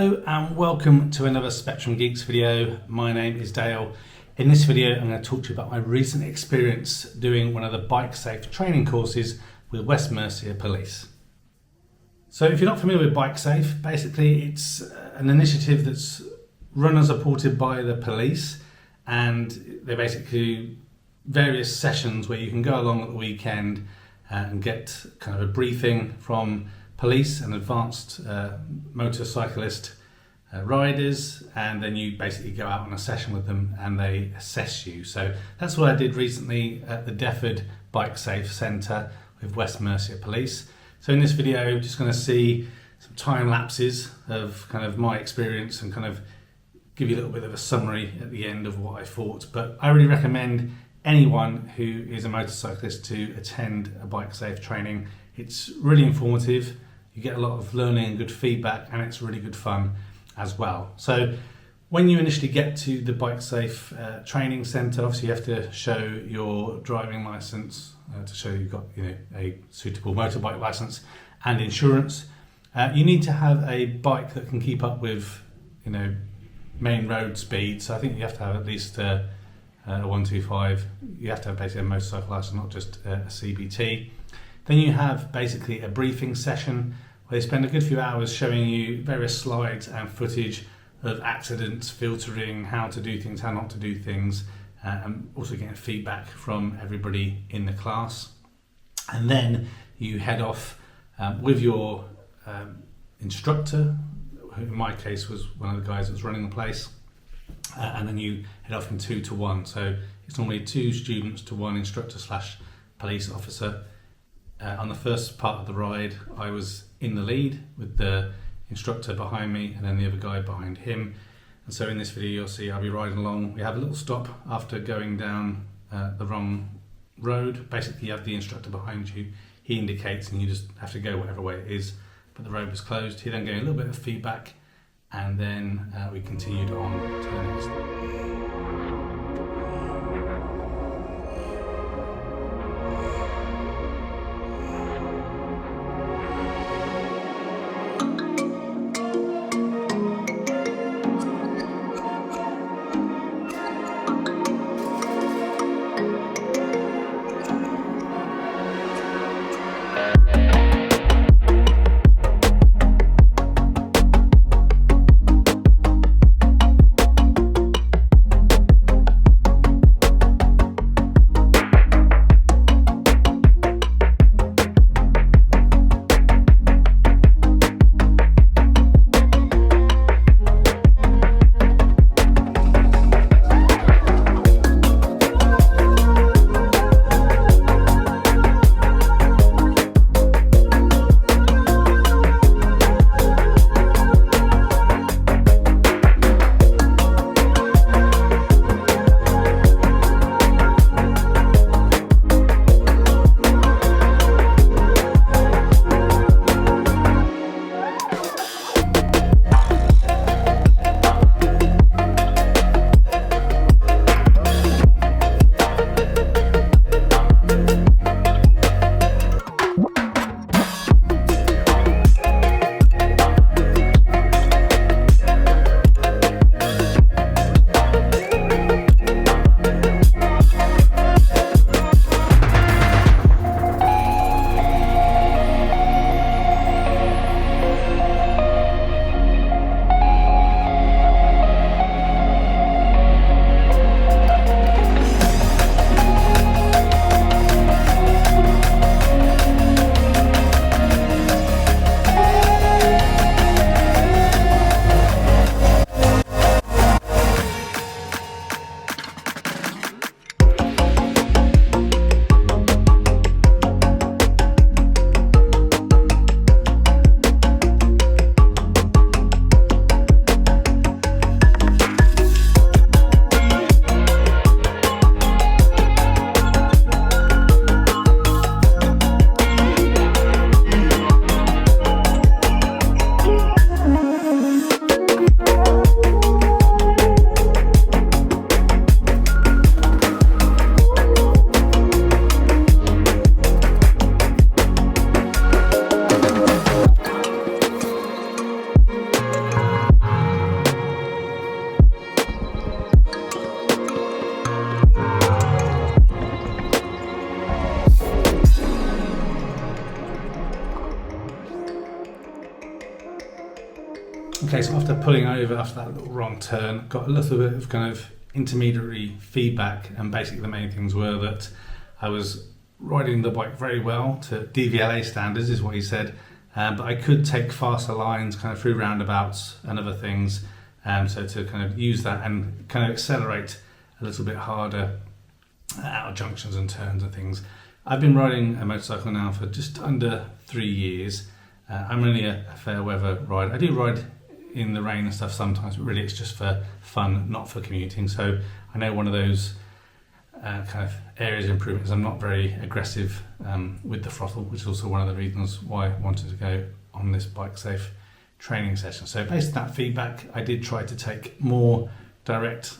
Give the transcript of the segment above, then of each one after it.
Hello and welcome to another Spectrum Geeks video. My name is Dale. In this video I'm going to talk to you about my recent experience doing one of the bike safe training courses with West Mercia Police. So if you're not familiar with Bike Safe, basically it's an initiative that's run and supported by the police, and they're basically various sessions where you can go along at the weekend and get kind of a briefing from police and advanced motorcyclist riders, and then you basically go out on a session with them and they assess you. So that's what I did recently at the Deptford Bike Safe Centre with West Mercia Police. So in this video you're just going to see some time lapses of kind of my experience and kind of give you a little bit of a summary at the end of what I thought. But I really recommend anyone who is a motorcyclist to attend a bike safe training. It's really informative, you get a lot of learning and good feedback, and it's really good fun as well. So when you initially get to the bike safe training centre, obviously you have to show your driving licence to show you've got a suitable motorbike licence and insurance. You need to have a bike that can keep up with main road speed. So I think you have to have at least a 125. You have to have basically a motorcycle licence, not just a CBT. Then you have basically a briefing session where they spend a good few hours showing you various slides and footage of accidents, filtering, how to do things, how not to do things, and also getting feedback from everybody in the class. And then you head off with your instructor, who in my case was one of the guys that was running the place, and then you head off in 2 to 1. So it's normally 2 students to 1 instructor / police officer. On the first part of the ride, I was in the lead with the instructor behind me and then the other guy behind him. And so in this video you'll see I'll be riding along. We have a little stop after going down the wrong road. Basically you have the instructor behind you, he indicates and you just have to go whatever way it is, but the road was closed. He then gave a little bit of feedback, and then we continued on to the next. Okay, so after pulling over after that little wrong turn, got a little bit of kind of intermediary feedback, and basically the main things were that I was riding the bike very well to DVLA standards, is what he said, but I could take faster lines kind of through roundabouts and other things, so to kind of use that and kind of accelerate a little bit harder out of junctions and turns and things. I've been riding a motorcycle now for just under 3 years. I'm really a fair weather rider. I do ride in the rain and stuff sometimes, but really it's just for fun, not for commuting. So I know one of those kind of areas of improvement is I'm not very aggressive with the throttle, which is also one of the reasons why I wanted to go on this bike safe training session. So based on that feedback, I did try to take more direct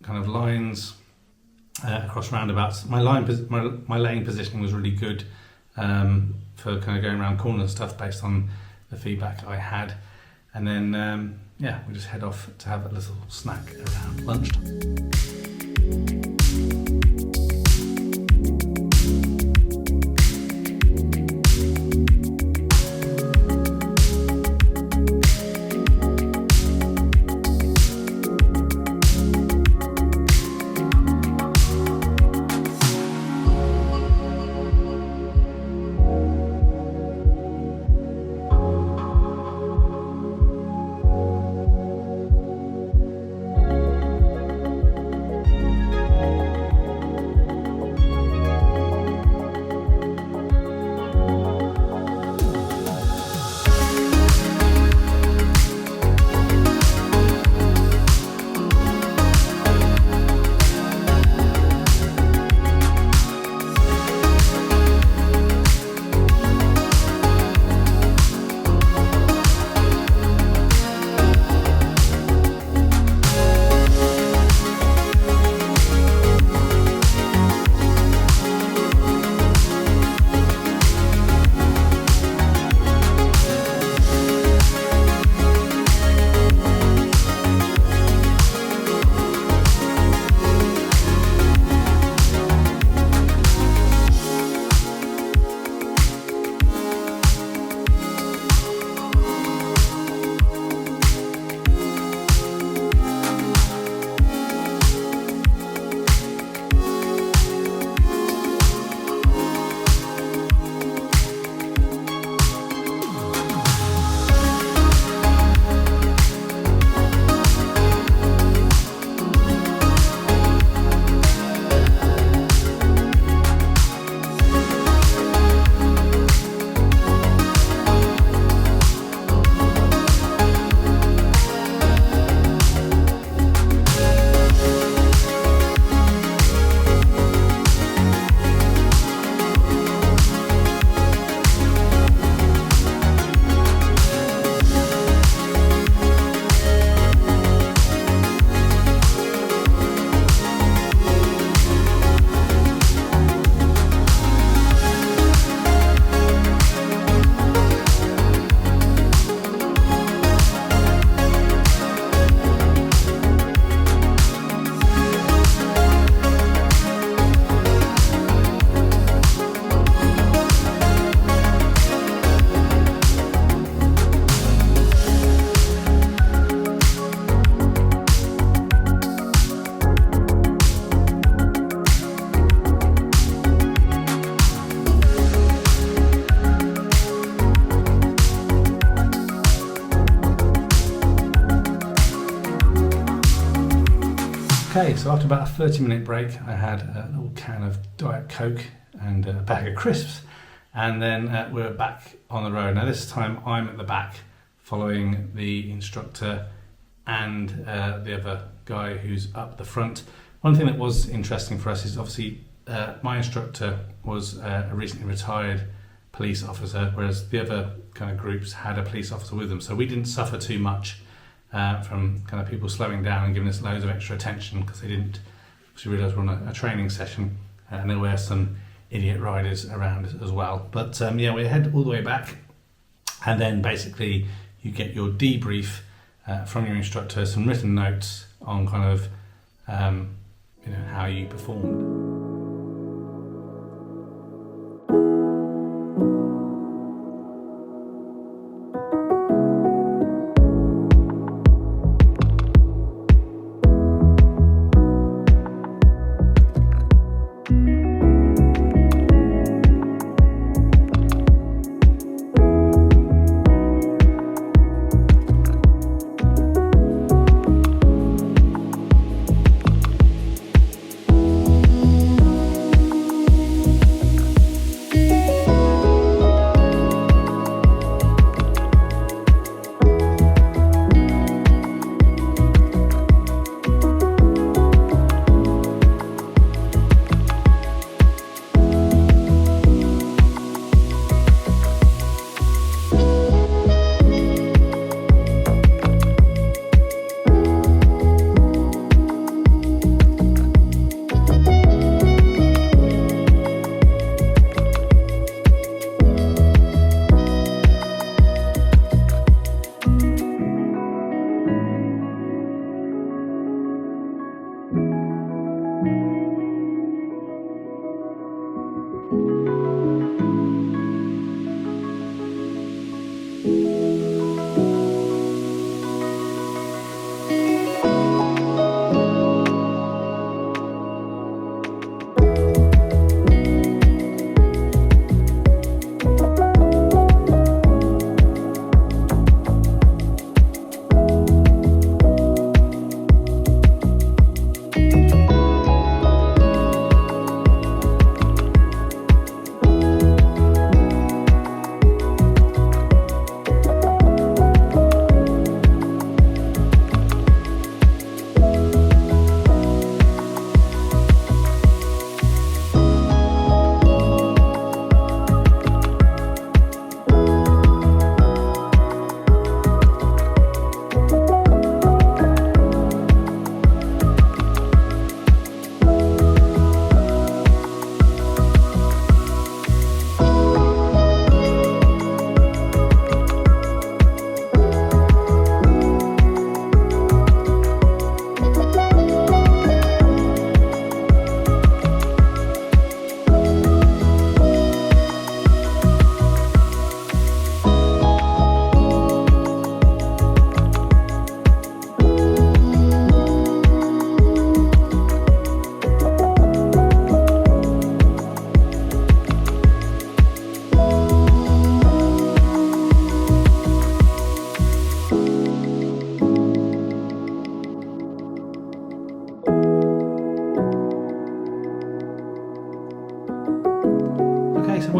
kind of lines across roundabouts. My lane positioning was really good for kind of going around corners and stuff based on the feedback I had. And then, we just head off to have a little snack around lunchtime. Okay, so after about a 30-minute break, I had a little can of Diet Coke and a bag of crisps, and then we're back on the road. Now this time I'm at the back following the instructor and the other guy who's up the front. One thing that was interesting for us is obviously my instructor was a recently retired police officer, whereas the other kind of groups had a police officer with them. So we didn't suffer too much from kind of people slowing down and giving us loads of extra attention, because they didn't obviously realise we're on a training session, and there were some idiot riders around as well. But we head all the way back, and then basically you get your debrief from your instructor, some written notes on kind of how you performed.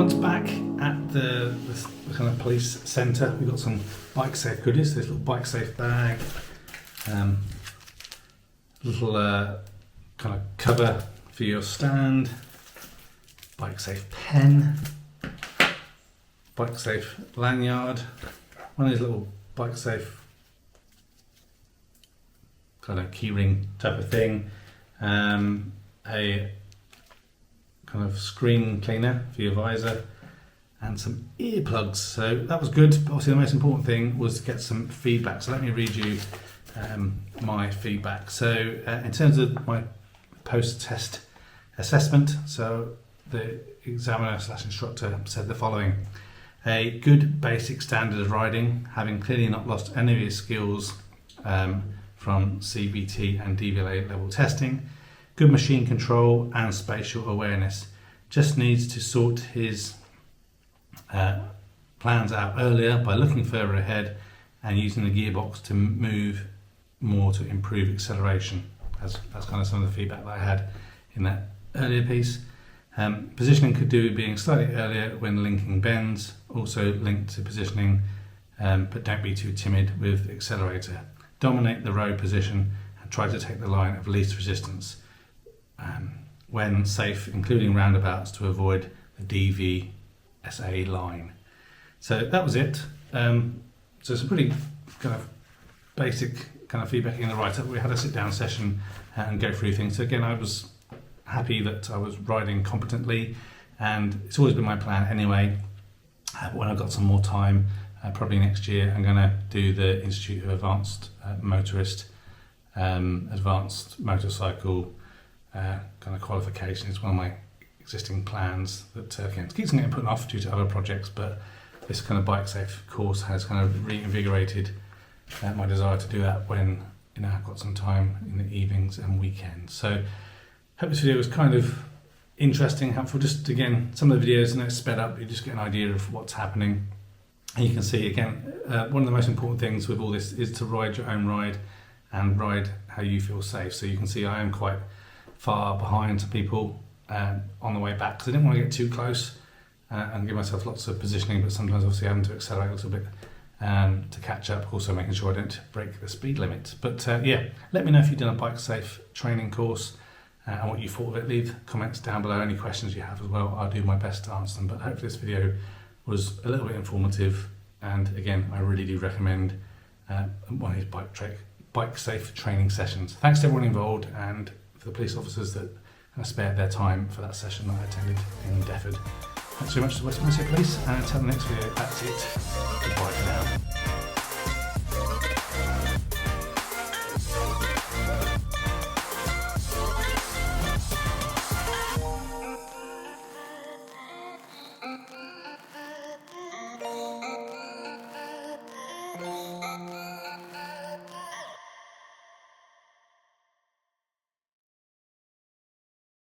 once back at the kind of police centre, we've got some bike safe goodies. This little bike safe bag, little kind of cover for your stand, bike safe pen, bike safe lanyard, one of these little bike safe kind of keyring type of thing, a kind of screen cleaner for your visor, and some earplugs. So that was good, but obviously the most important thing was to get some feedback. So let me read you my feedback. So in terms of my post-test assessment, so the examiner / instructor said the following: a good basic standard of riding, having clearly not lost any of his skills from CBT and DVLA level testing, good machine control and spatial awareness, just needs to sort his plans out earlier by looking further ahead and using the gearbox to move more to improve acceleration. That's kind of some of the feedback that I had in that earlier piece. Positioning could do with being slightly earlier when linking bends, also linked to positioning, but don't be too timid with the accelerator. Dominate the road position and try to take the line of least resistance when safe, including roundabouts, to avoid the DVSA line. So that was it. So some pretty kind of basic kind of feedback in the write-up. We had a sit-down session and go through things. So again, I was happy that I was riding competently, and it's always been my plan anyway. When I've got some more time, probably next year, I'm going to do the Institute of Advanced Motorist, Advanced Motorcycle kind of qualification. It's one of my existing plans that again keeps getting put off due to other projects, but this kind of bike safe course has kind of reinvigorated my desire to do that when I've got some time in the evenings and weekends. So hope this video was kind of interesting, helpful. Just again, some of the videos, it's sped up, you just get an idea of what's happening. And you can see again, one of the most important things with all this is to ride your own ride and ride how you feel safe. So you can see I am quite far behind some people on the way back, because I didn't want to get too close and give myself lots of positioning, but sometimes obviously having to accelerate a little bit to catch up, also making sure I don't break the speed limit. But yeah, let me know if you've done a bike safe training course and what you thought of it. Leave comments down below, any questions you have as well. I'll do my best to answer them, but hopefully this video was a little bit informative, and again, I really do recommend one of these bike safe training sessions. Thanks to everyone involved and for the police officers that spared their time for that session that I attended in Deptford. Thanks very much to the West Mercia Police, and until the next video, that's it. Goodbye for now.